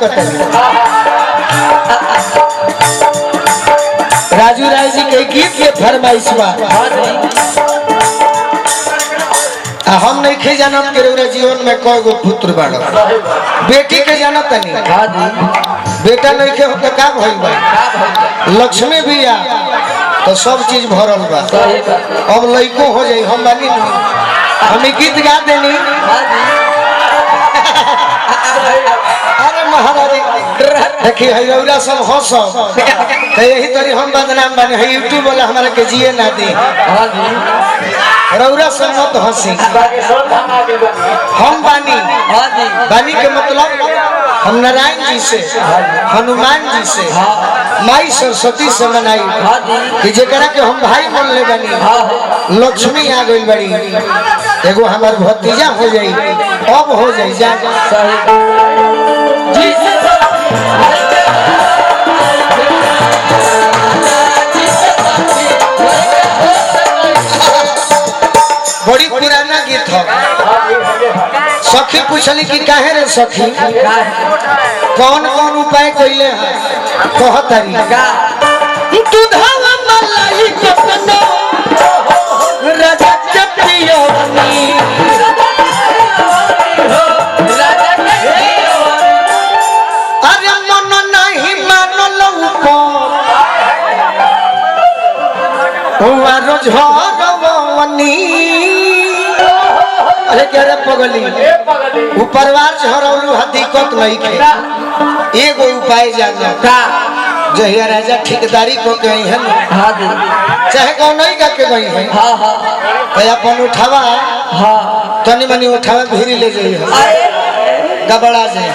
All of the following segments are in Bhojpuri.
करते राजू राय जी के गीत के फरमाइश बा हम नहीं खे जानत के रउरा जीवन में कय गो पुत्र बाड़ बेटी के जानत नहीं बेटा नहीं खे होता का भइल बा लक्ष्मी बिया तो सब चीज भरल बा अब लइको हो जाई हम बानी हम गीत गा देनी अरे महाराज देखिए रउरा सब हंस यही तरी हम बदनाम बने है यूट्यूब वाला हमारा के जिए ना दी रउरा सब मत हंसी हम बानी बानी के मतलब हम नारायण जी से हनुमान जी से माई सरस्वती से मनाई कि जेकरा के हम भाई मान ले बनी लक्ष्मी आ गई बड़ी एगो हमार भतीजा हो जाई अब हो जाई जा बड़ी पुराना गीत है सखी पूछली कि काहे रे सखी कौन कौन उपाय कइले हैं कहतरी दूधवा मलाई कतनो राजा के पियोनी अरे मन नहीं मानल हुआ रोजनी अरे क्या रे पगली उपरवार झरौलू दिक्कत नहीं खे एगो उपाय जाना जहिया राजा ठेकेदारी को गई है चाहे कौन नहीं का के गई है अपन उठावा तनी मनी उठावा भीरी ले जाइए गबड़ा जाए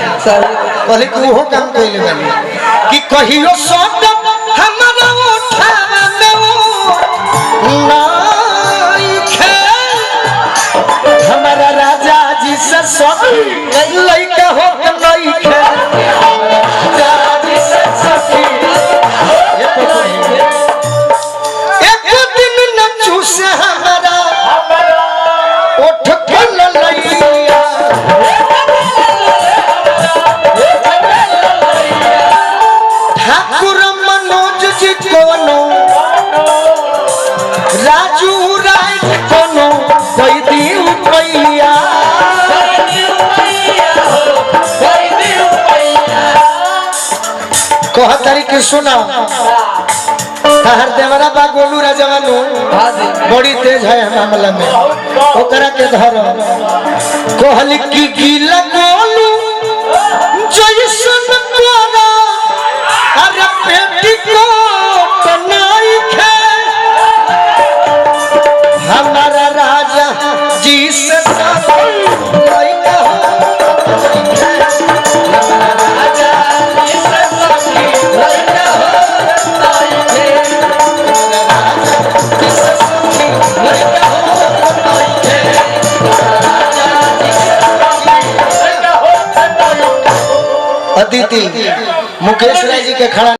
पहले तू वो काम कइले बानी कि कहियो शब्द हमरा उठावा में हमारा राजा जी से सखी लइका हो नहीं खे राजा जी से सखी एक दिन न चूसे हमारा उठ के ललैया ठाकुर मनोज जी कोनो राजू राय कोनो कोई दी रुपैया कह तरीके सुना तहर देवरा बा गोलू राजवानु बड़ी तेज है मामला में ओकरा के धर कहली की गीला गोलू जैसन तोरा अरे पेटी को बनाई खे हमारा राजा जी से अदिति मुकेश राय जी के खड़ा